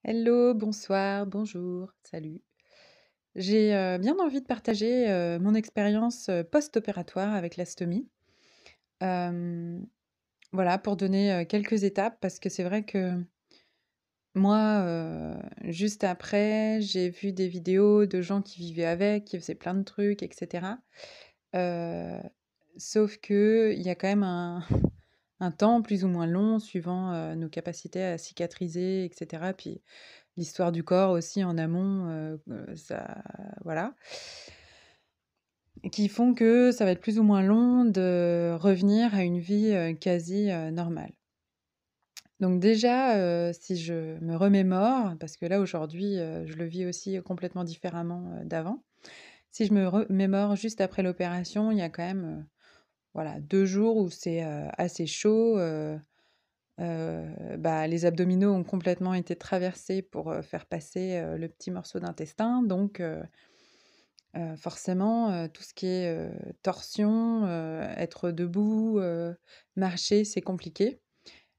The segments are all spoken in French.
Hello, bonsoir, bonjour, salut. J'ai bien envie de partager mon expérience post-opératoire avec la stomie. Euh, voilà, pour donner quelques étapes, parce que c'est vrai que moi, juste après, j'ai vu des vidéos de gens qui vivaient avec, qui faisaient plein de trucs, etc. Euh, Sauf que il y a quand même un temps plus ou moins long suivant nos capacités à cicatriser, etc. Puis l'histoire du corps aussi en amont, ça voilà, qui font que ça va être plus ou moins long de revenir à une vie, quasi, normale. Donc déjà, si je me remémore, parce que là aujourd'hui, je le vis aussi complètement différemment, d'avant. Si je me remémore juste après l'opération, il y a quand même, voilà 2 jours où c'est, assez chaud, bah, les abdominaux ont complètement été traversés pour, faire passer, le petit morceau d'intestin donc forcément, tout ce qui est, torsion, être debout, marcher, c'est compliqué.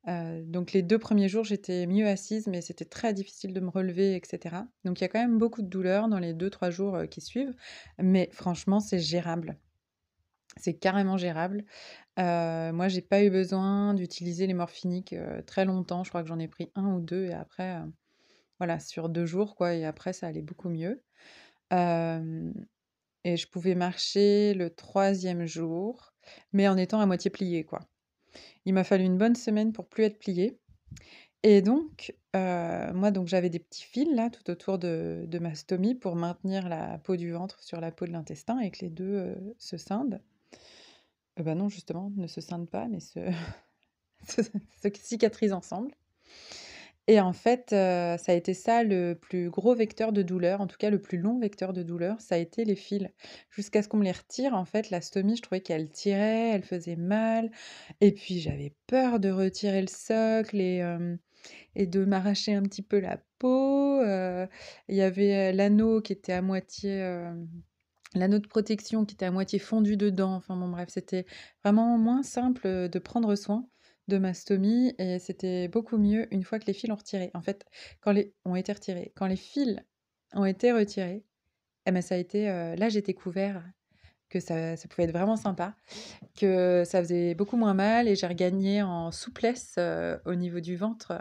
Donc les 2 premiers jours, j'étais mieux assise, mais c'était très difficile de me relever et cetera. Donc il y a quand même beaucoup de douleur dans les 2-3 jours, qui suivent, mais franchement, c'est gérable. C'est carrément gérable. Moi, j'ai pas eu besoin d'utiliser les morphiniques, très longtemps. Je crois que j'en ai pris un ou 2 et après, voilà, sur 2 jours, quoi et après ça allait beaucoup mieux. Hem Et je pouvais marcher le troisième jour, mais en étant à moitié pliée, quoi. Il m'a fallu une bonne semaine pour plus être pliée et donc moi, donc j'avais des petits fils là, tout autour de ma stomie pour maintenir la peau du ventre sur la peau de l'intestin et que les 2 se scindent. Bah, non, justement, ne se scindent pas, mais se se se cicatrisent ensemble. Et en fait, ça a été ça le plus gros vecteur de douleur, en tout cas le plus long vecteur de douleur, ça a été les fils. Jusqu'à ce qu'on me les retire, en fait, la stomie, je trouvais qu'elle tirait, elle faisait mal et puis j'avais peur de retirer le socle et de m'arracher un petit peu la peau, il y avait, l'anneau qui était à moitié, l'anneau de protection qui était à moitié fondu dedans. Enfin bon bref, c'était vraiment moins simple, de prendre soin de ma stomie et c'était beaucoup mieux une fois que les fils ont retiré. En fait, quand les ont été retirés. Quand les fils ont été retirés, eh ben ça a été, là j'étais couvert, que ça pouvait être vraiment sympa, que ça faisait beaucoup moins mal et j'ai regagné en souplesse, au niveau du ventre,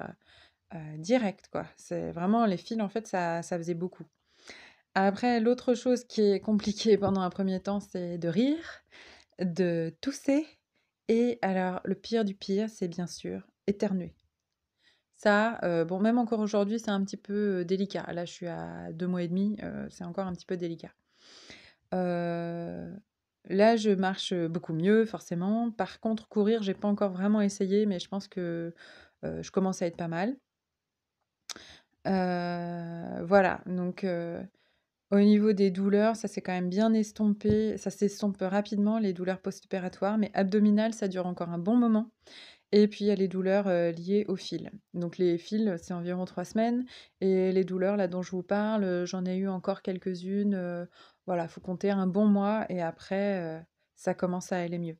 direct quoi. C'est vraiment les fils en fait ça faisait beaucoup. Après, l'autre chose qui est compliquée pendant un premier temps, c'est de rire, de tousser et alors le pire du pire, c'est bien sûr éternuer. Ça, bon, même encore aujourd'hui, c'est un petit peu, délicat. Là, je suis à 2 mois et demi, c'est encore un petit peu délicat. Heu, Là, je marche, beaucoup mieux forcément. Par contre, courir, j'ai pas encore vraiment essayé, mais je pense que, je commence à être pas mal. Voilà, donc au niveau des douleurs, ça s'est quand même bien estompé. Ça s'estompe rapidement, les douleurs post-opératoires, mais abdominales, ça dure encore un bon moment. Et puis, il y a les douleurs liées aux fils. Donc, les fils, c'est environ 3 semaines. Et les douleurs, là, dont je vous parle, j'en ai eu encore quelques-unes. Voilà, il faut compter un bon mois. Et après, ça commence à aller mieux.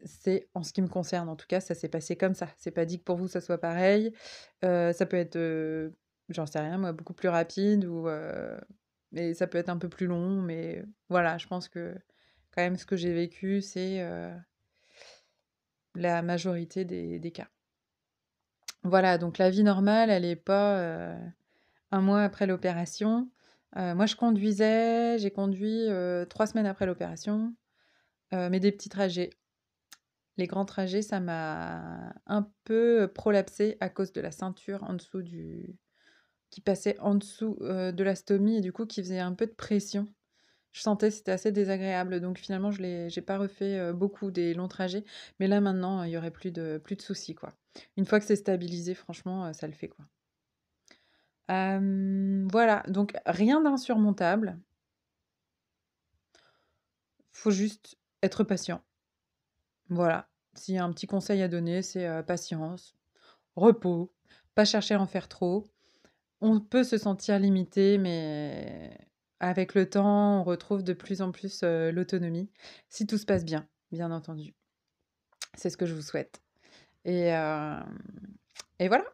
C'est en ce qui me concerne, en tout cas, ça s'est passé comme ça. C'est pas dit que pour vous, ça soit pareil. Ça peut être, j'en sais rien moi, beaucoup plus rapide ou mais ça peut être un peu plus long, mais voilà, je pense que quand même ce que j'ai vécu, c'est, la majorité des cas. Voilà, donc la vie normale, elle est pas, 1 mois après l'opération. Moi je conduisais, j'ai conduit, 3 semaines après l'opération, mais des petits trajets. Les grands trajets, ça m'a un peu prolapsé à cause de la ceinture en dessous du qui passait en dessous, de la stomie et du coup qui faisait un peu de pression. Je sentais que c'était assez désagréable donc finalement j'ai pas refait, beaucoup des longs trajets, mais là maintenant, il y aurait plus de soucis, quoi. Une fois que c'est stabilisé, franchement, ça le fait, quoi. Voilà, donc rien d'insurmontable. Faut juste être patient. Voilà. S'il y a un petit conseil à donner, c'est, patience, repos, pas chercher à en faire trop. On peut se sentir limité, mais avec le temps, on retrouve de plus en plus, l'autonomie, si tout se passe bien, bien entendu. C'est ce que je vous souhaite et voilà.